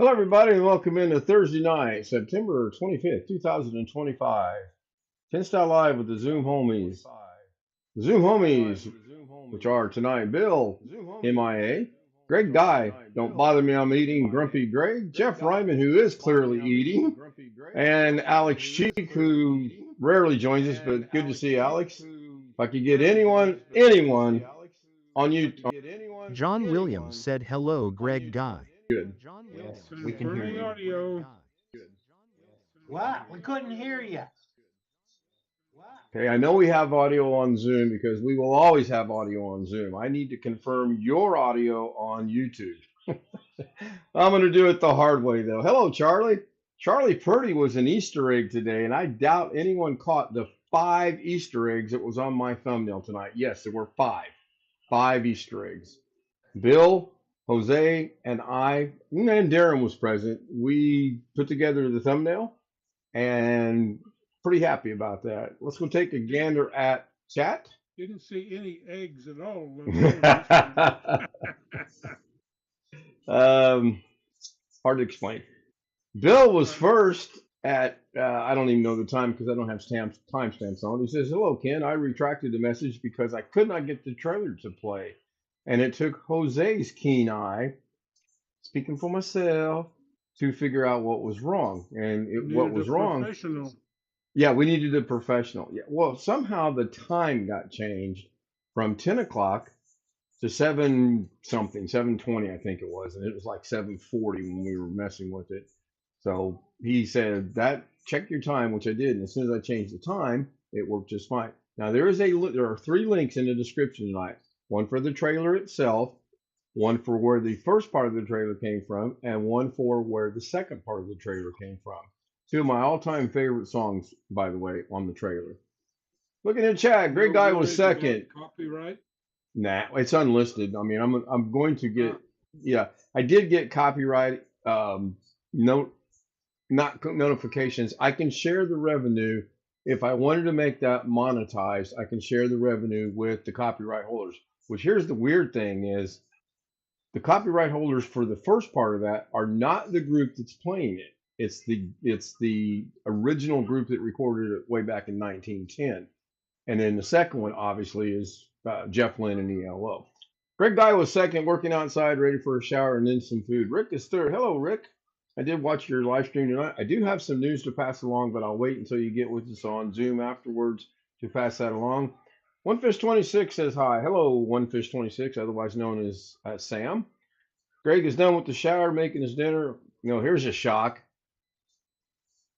Hello, everybody, and welcome into Thursday night, September 25th, 2025. 10 Style Live with the Zoom homies. The Zoom homies, which are tonight Bill, MIA, Greg Guy, Don't Bother Me, I'm Eating, Grumpy Greg, Jeff Ryman, who is clearly eating, and Alex Cheek, who rarely joins us, but good to see Alex. If I could get anyone on YouTube, John Williams said hello, Greg Guy. good. Yes, we can hear Confirming you. audio. What? We couldn't hear you. Okay, I know we have audio on Zoom because we will always have audio on Zoom. I need to confirm your audio on YouTube. I'm going to do it the hard way, though. Hello, Charlie. Charlie Purdy was an Easter egg today, and I doubt anyone caught the 5 Easter eggs that was on my thumbnail tonight. Yes, there were five Easter eggs. Bill, Jose, and I, and Darren was present. We put together the thumbnail, and pretty happy about that. Let's go take a gander at chat. Didn't see any eggs at all. um, hard to explain. Bill was first at, I don't even know the time because I don't have timestamps on. He says, "Hello, Ken. I retracted the message because I could not get the trailer to play. And it took Jose's keen eye, speaking for myself, to figure out what was wrong. And what Needed was a wrong, professional. yeah, we needed a professional. Yeah, well, somehow the time got changed from 10 o'clock to 7 something, 7:20, I think it was. And it was like 7:40 when we were messing with it. So he said that check your time, which I did. And as soon as I changed the time, it worked just fine. Now there are 3 links in the description tonight. One for the trailer itself, one for where the first part of the trailer came from, and one for where the second part of the trailer came from. 2 of my all-time favorite songs, by the way, on the trailer. Looking at chat, Great Guy was second. Copyright. Nah, it's unlisted. I mean, I'm going to get, yeah, I did get copyright note not notifications. I can share the revenue if I wanted to make that monetized. I can share the revenue with the copyright holders. Which here's the weird thing is the copyright holders for the first part of that are not the group that's playing it. It's the original group that recorded it way back in 1910. And then the second one obviously is Jeff Lynne and ELO. Greg Guy was second, working outside, ready for a shower and then some food. Rick is third. Hello, Rick. I did watch your live stream tonight. I do have some news to pass along, but I'll wait until you get with us on Zoom afterwards to pass that along. OneFish26 says hi. Hello, OneFish26, otherwise known as Sam. Greg is done with the shower, making his dinner. Here's a shock.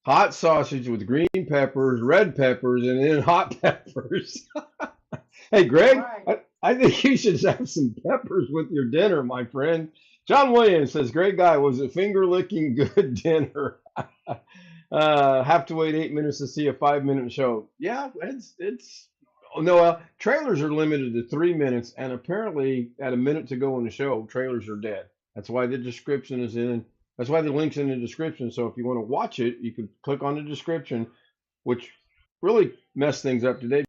Hot sausage with green peppers, red peppers, and then hot peppers. Hey, Greg, Right. I think you should have some peppers with your dinner, my friend. John Williams says, "Great Guy, was a finger licking good dinner." Have to wait 8 minutes to see a 5-minute show. Yeah, it's. Oh, no, trailers are limited to 3 minutes, and apparently at a minute to go in the show, trailers are dead. That's why the description is in. That's why the link's in the description. So if you want to watch it, you can click on the description, which really messed things up today.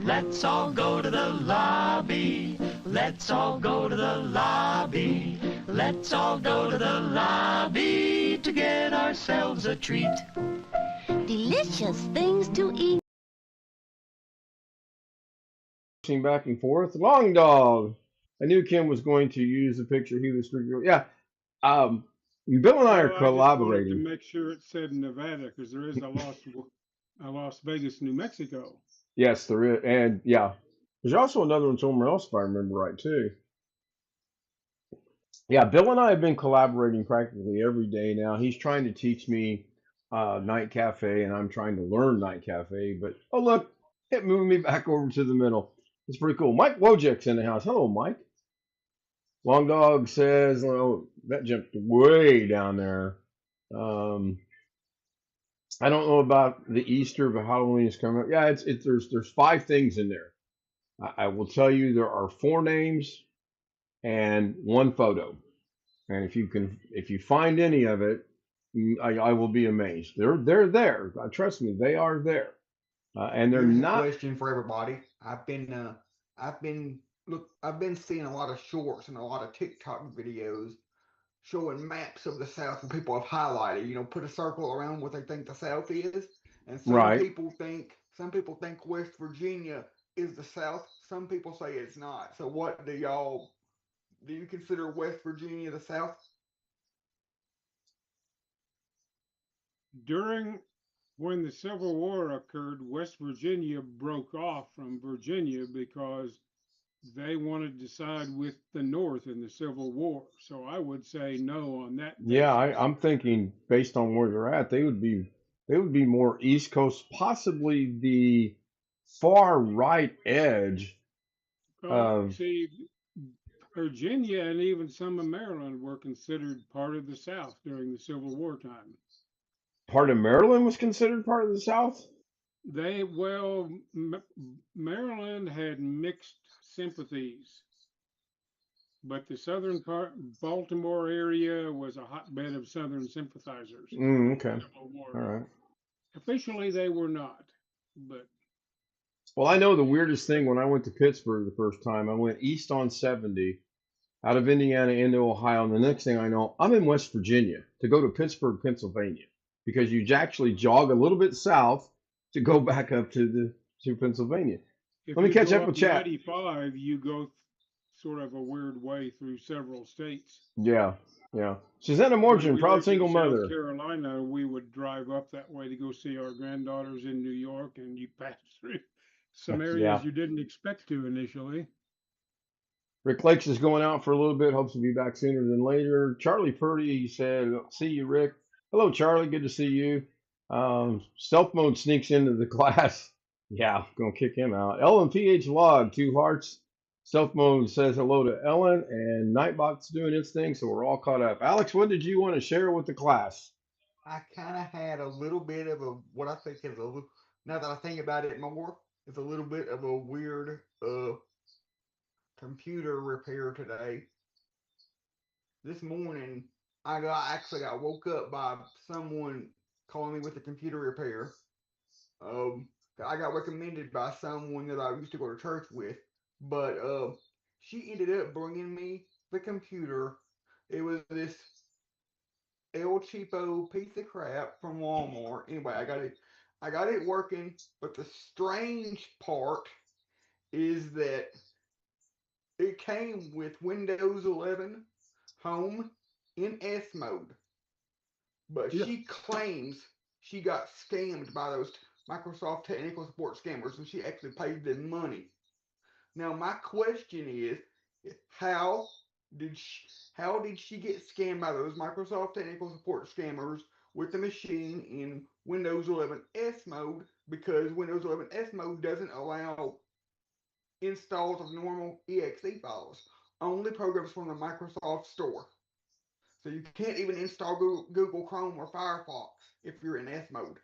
Let's all go to the lobby. Let's all go to the lobby. Let's all go to the lobby to get ourselves a treat. Delicious things to eat. Back and forth. Long dog. I knew Kim was going to use the picture he was. Yeah. Bill and I are I collaborating. just wanted to make sure it said Nevada because there is a Las Vegas, New Mexico. Yes, there is. And yeah, there's also another one somewhere else, if I remember right, too. Yeah, Bill and I have been collaborating practically every day now. He's trying to teach me Night Cafe, and I'm trying to learn Night Cafe. But, oh, look, it moved me back over to the middle. It's pretty cool. Mike Wojcik's in the house. Hello, Mike. Long Dog says, oh, that jumped way down there. I don't know about the Easter, but Halloween is coming up. Yeah, there's 5 things in there. I will tell you there are 4 names and 1 photo. And if you find any of it, I will be amazed. They're there. Trust me, they are there. And they're Here's not. a question for everybody. I've been seeing a lot of shorts and a lot of TikTok videos showing maps of the South where people have highlighted, put a circle around what they think the South is. And Right. some people think West Virginia is the South. Some people say it's not. So what do you consider West Virginia the South? During when the Civil War occurred, West Virginia broke off from Virginia because they wanted to side with the North in the Civil War. So I would say no on that Yeah, basis. I'm thinking based on where they're at, they would be more East Coast, possibly the far right edge Oh, of see, Virginia and even some of Maryland were considered part of the South during the Civil War time. part of Maryland was considered part of the South. Well, Maryland had mixed sympathies, but the southern part, Baltimore area, was a hotbed of Southern sympathizers Okay. in the Civil War. All right. Officially, they were not, but Well, I know the weirdest thing when I went to Pittsburgh the first time, I went east on 70 out of Indiana into Ohio, and the next thing I know, I'm in West Virginia to go to Pittsburgh, Pennsylvania, because you actually jog a little bit south to go back up to Pennsylvania. if Let me you catch go up up with chat. 95, you go sort of a weird way through several states. Yeah, yeah. Susanna When Morgan, we proud lived in single South mother. Carolina, we would drive up that way to go see our granddaughters in New York, and you pass through some Yeah. areas you didn't expect to initially. Rick Lakes is going out for a little bit. Hopes to be back sooner than later. Charlie Purdy said, "See you, Rick." Hello, Charlie. Good to see you. Stealth mode sneaks into the class. Yeah, gonna kick him out. Ellen PH Log, 2 hearts. Stealth mode says hello to Ellen, and Nightbot's doing its thing, so we're all caught up. Alex, what did you want to share with the class? I kind of had a little bit of what I think is now that I think about it more, it's a little bit of a weird computer repair today. This morning, actually got woke up by someone calling me with a computer repair. Um, I got recommended by someone that I used to go to church with, but she ended up bringing me the computer. It was this El Cheapo piece of crap from Walmart. Anyway, I got it working, but the strange part is that it came with Windows 11 Home in S mode. But Yeah. she claims she got scammed by those Microsoft technical support scammers, and she actually paid them money. Now my question is, how did she, how did she get scammed by those Microsoft technical support scammers with the machine in Windows 11 S mode? Because Windows 11 S mode doesn't allow installs of normal exe files, only programs from the Microsoft Store. So you can't even install Google Chrome or Firefox if you're in S mode.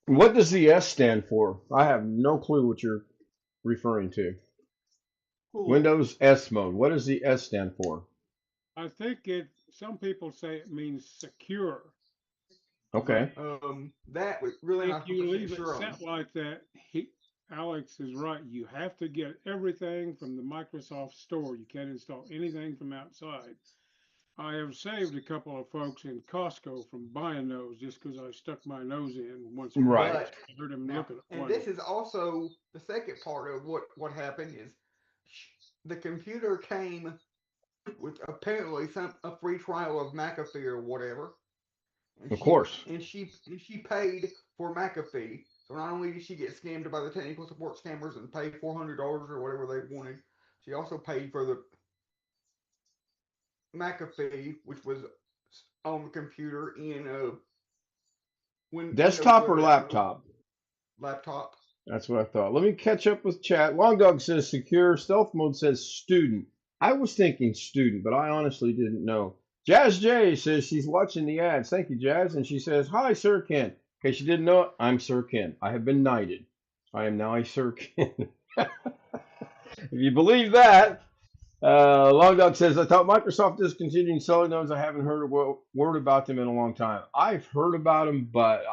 What does the S stand for? I have no clue what you're referring to. Cool. Windows S mode. What does the S stand for? I think some people say it means secure. Okay. That was really If not you 100% leave it sure on. set like that, Alex is right. You have to get everything from the Microsoft Store. You can't install anything from outside. I have saved a couple of folks in Costco from buying those just because I stuck my nose in once or Right. twice. I heard them Now, looking at and one. this is also the second part of what happened is the computer came with apparently a free trial of McAfee or whatever. And Of course. she paid for McAfee. So not only did she get scammed by the technical support scammers and pay $400 or whatever they wanted, she also paid for the McAfee, which was on the computer in Desktop or Windows laptop? laptop. That's what I thought. Let me catch up with chat. Long Dog says secure. Stealth mode says student. I was thinking student, but I honestly didn't know. Jazz J says she's watching the ads. Thank you, Jazz. And she says, "Hi, Sir Ken." In case you didn't know it, I'm Sir Ken. I have been knighted. I am now a Sir Ken. If you believe that. Long Dog says, "I thought Microsoft discontinuing selling those. I haven't heard a word about them in a long time." I've heard about them, but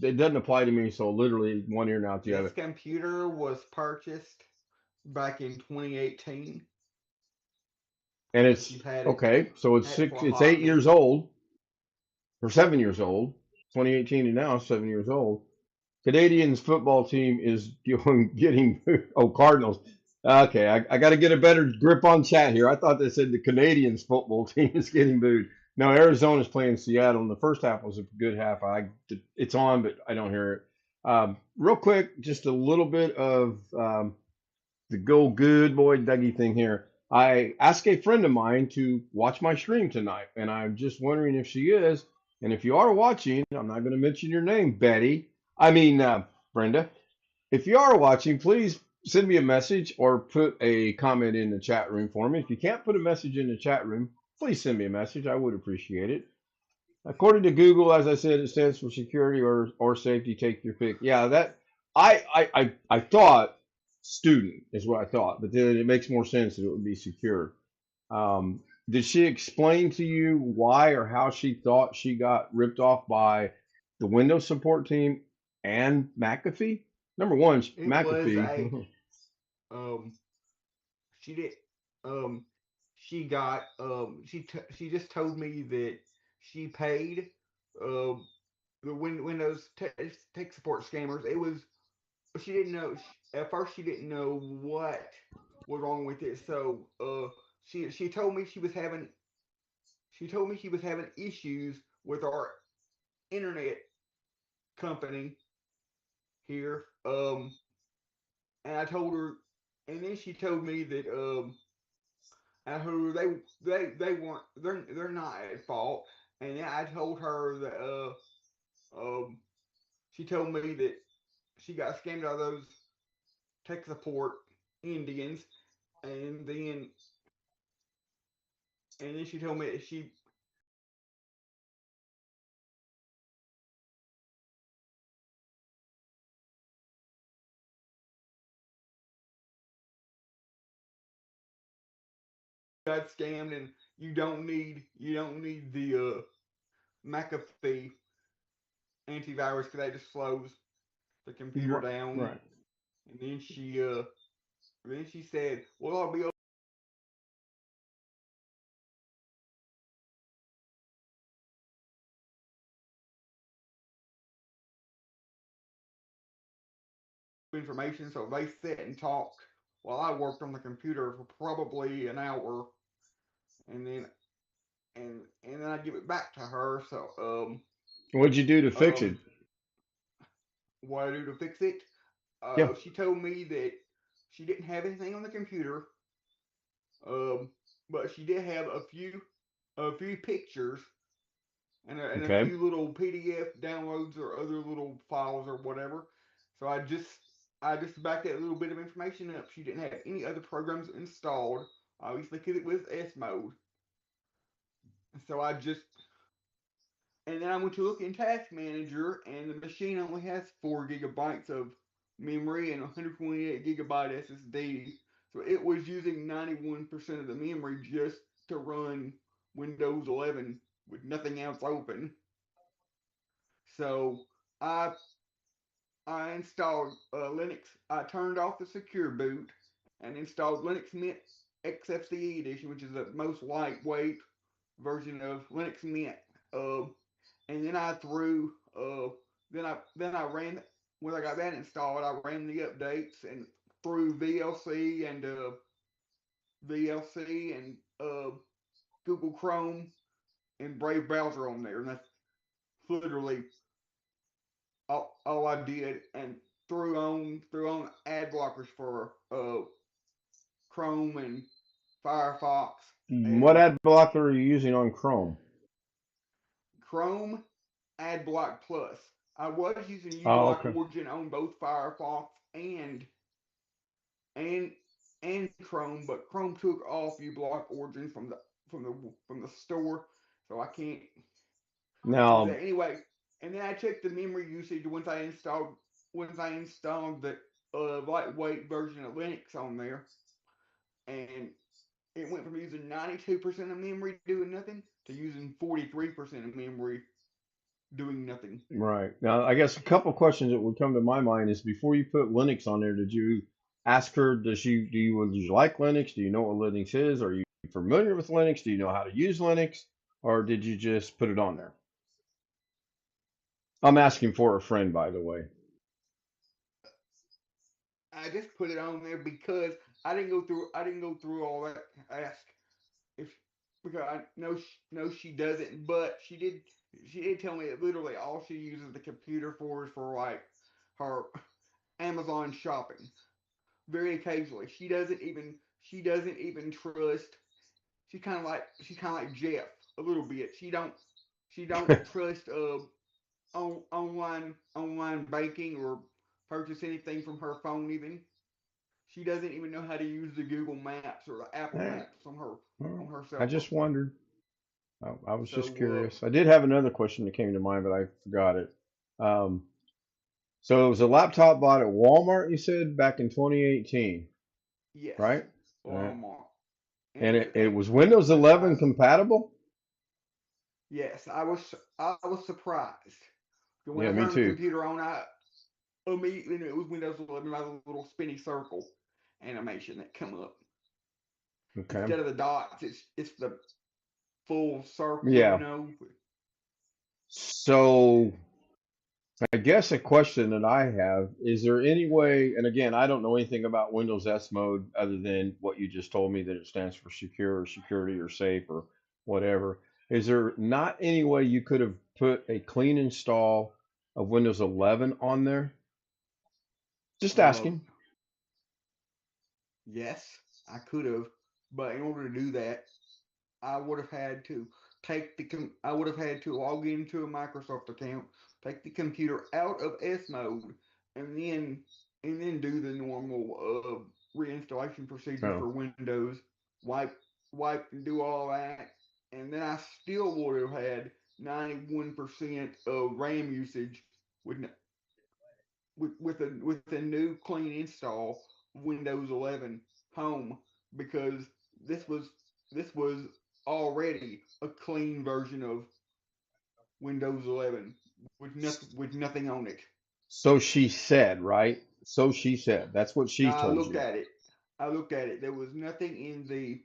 it doesn't apply to me. So literally one ear and out the other. This computer was purchased back in 2018. And it's She's had it okay. So it's had it for six. a It's hot 8 years minute. old or 7 years old. 2018 to now, 7 years old. Canadians football team is getting Cardinals. Okay, I got to get a better grip on chat here. I thought they said the Canadians football team is getting booed. No, Arizona's playing Seattle, and the first half was a good half. It's on, but I don't hear it. Real quick, just a little bit of the go good boy Dougie thing here. I asked a friend of mine to watch my stream tonight, and I'm just wondering if she is. And if you are watching, I'm not going to mention your name, Betty. I mean, Brenda. If you are watching, please send me a message or put a comment in the chat room for me. If you can't put a message in the chat room, please send me a message. I would appreciate it. According to Google, as I said, it stands for security or safety. Take your pick. Yeah, that I thought student is what I thought, but then it makes more sense that it would be secure. Did she explain to you why or how she thought she got ripped off by the Windows support team and McAfee? Number one, It was a McAfee. um she did um she got she just told me that she paid um the Windows tech support scammers. It was she didn't know at first she didn't know what was wrong with it. So she told me she was having issues with our internet company here. And I told her, and then she told me that I heard they weren't they're not at fault. And then I told her that she told me that she got scammed out of those tech support Indians, and then she told me that she got scammed, and you don't need the McAfee antivirus because that just slows the computer Right, down. right. And then she said, "Well, I'll be information." So they sat and talked while I worked on the computer for probably an hour, and then I give it back to her. So What'd you do to fix it? um, what I do to fix it? Yeah. She told me that she didn't have anything on the computer, um, but she did have a few pictures and a Okay. few little PDF downloads or other little files or whatever. So I just backed that little bit of information up. She didn't have any other programs installed, obviously because it was S mode. So I just and then I went to look in Task Manager, and the machine only has 4 gigabytes of memory and 128 gigabyte SSD. So it was using 91% of the memory just to run Windows 11 with nothing else open. So I I installed Linux. I turned off the secure boot and installed Linux Mint XFCE edition, which is the most lightweight version of Linux Mint. Uh, and then I threw then I ran when I got that installed. I ran the updates and threw VLC and Google Chrome and Brave browser on there, and that's literally all I did. And threw on ad blockers for Chrome and Firefox What and ad blocker are you using on Chrome? Chrome AdBlock Plus. I was using Oh, uBlock okay. Origin on both Firefox and and Chrome, but Chrome took off uBlock Origin from the store, so I can't use Now, that anyway. And then I checked the memory usage once I installed the lightweight version of Linux on there, and it went from using 92% of memory doing nothing to using 43% of memory doing nothing. right. Now, I guess a couple questions that would come to my mind is before you put Linux on there, did you ask her, do you like Linux? Do you know what Linux is? Are you familiar with Linux? Do you know how to use Linux? Or did you just put it on there? I'm asking for a friend, by the way. I just put it on there because I didn't go through all that. Ask if because I know she doesn't, but she did tell me that literally all she uses the computer for is for like her Amazon shopping. Very occasionally, she doesn't even trust. She's kind of like Jeff a little bit. She don't trust online banking or purchase anything from her phone even. She doesn't even know how to use the Google Maps or the Apple Eh, Maps on well, her I cell just phone. wondered. I was So just curious. I did have another question that came to mind, but I forgot it. Um, so it was a laptop bought at Walmart, you said, back in 2018, yes, right? Uh, Walmart, and and it was it was and it was Windows 11 surprising. compatible? Yes, I was surprised. When Yeah, I me turned the too. computer on, I immediately knew it was Windows 11 by the little spinny circle animation that come up. Okay. Instead of the dots, it's the full circle, Yeah. So I guess a question that I have, is there any way, and again, I don't know anything about Windows S mode other than what you just told me that it stands for secure or security or safe or whatever. Is there not any way you could have put a clean install of Windows 11 on there? Just Uh, asking. yes, I could have, but in order to do that, I would have had to I would have had to log into a Microsoft account, take the computer out of S mode, and then do the normal reinstallation procedure Oh. for Windows, wipe and do all that, and then I still would have had 91% of RAM usage with with a new clean install of Windows 11 Home because this was this was already a clean version of Windows 11 with nothing on it. So she said, right? So she said. That's what she Now I told looked you. at it. I looked at it. There was nothing in the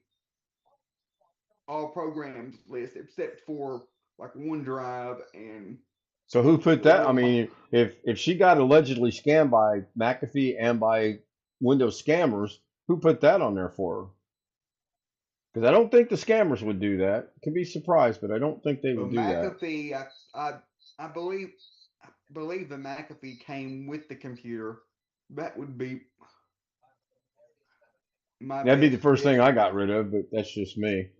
all programs list except for like OneDrive and So who put the that? I little. mean, if she got allegedly scammed by McAfee and by Windows scammers, who put that on there for her? Because I don't think the scammers would do that. Can be surprised, but I don't think they But would do that. McAfee, I I believe the McAfee came with the computer. That would be my That'd be the best first thing guess. I got rid of, but that's just me.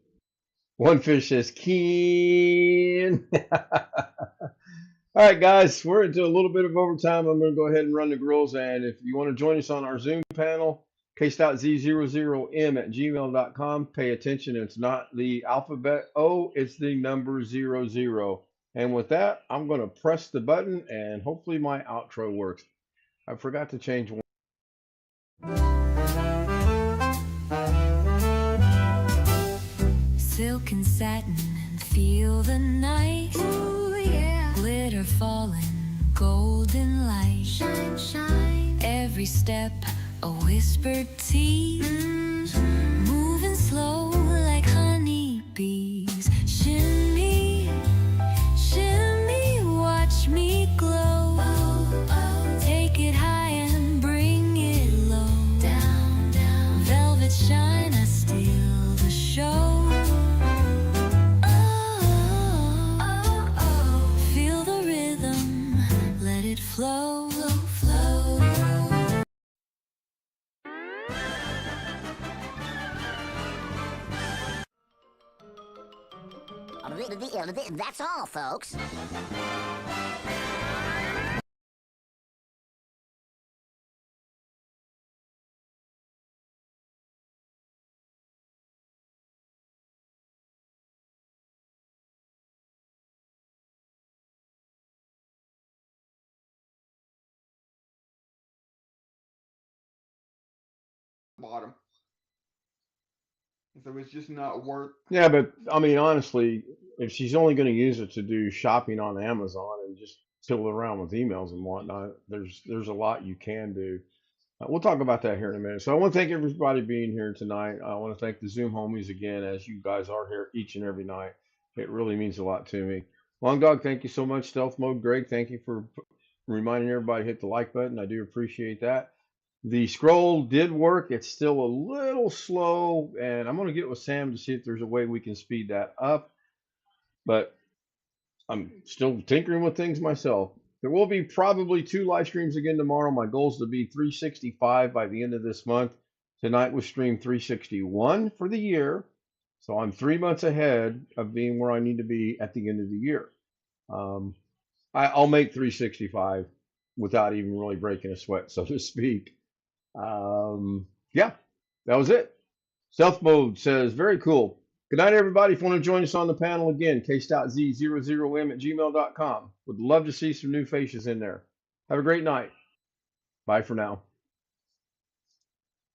One fish says keen. All right, guys, we're into a little bit of overtime. I'm going to go ahead and run the grills. And if you want to join us on our Zoom panel, kstout000m@gmail.com. Pay attention. It's not the alphabet O, it's the number 00. And with that, I'm going to press the button and hopefully my outro works. I forgot to change one. Silk and satin and feel the night. Ooh, yeah. Glitter falling, golden light. Shine, shine. Every step a whispered tease. Moving slow like honeybees. Shimmy, shimmy, watch me glow. Oh, oh. Take it high and bring it low. Down, down. Velvet shine, I steal the show. Flow, flow. That's all, folks. Bottom. So it's just not worth. Yeah, but I mean, honestly, if she's only going to use it to do shopping on Amazon and just fiddle around with emails and whatnot, there's a lot you can do. We'll talk about that here in a minute. So I want to thank everybody being here tonight. I want to thank the Zoom homies again, as you guys are here each and every night. It really means a lot to me. Long Dog, thank you so much. Stealth Mode, Greg, thank you for reminding everybody to hit the like button. I do appreciate that. The scroll did work. It's still a little slow, and I'm going to get with Sam to see if there's a way we can speed that up. But I'm still tinkering with things myself. There will be probably 2 live streams again tomorrow. My goal is to be 365 by the end of this month. Tonight was stream 361 for the year. So I'm 3 months ahead of being where I need to be at the end of the year. I'll make 365 without even really breaking a sweat, so to speak. Yeah, that was it. Stealth Mode says, very cool. Good night, everybody. If you want to join us on the panel again, kstout00m@gmail.com. Would love to see some new faces in there. Have a great night. Bye for now.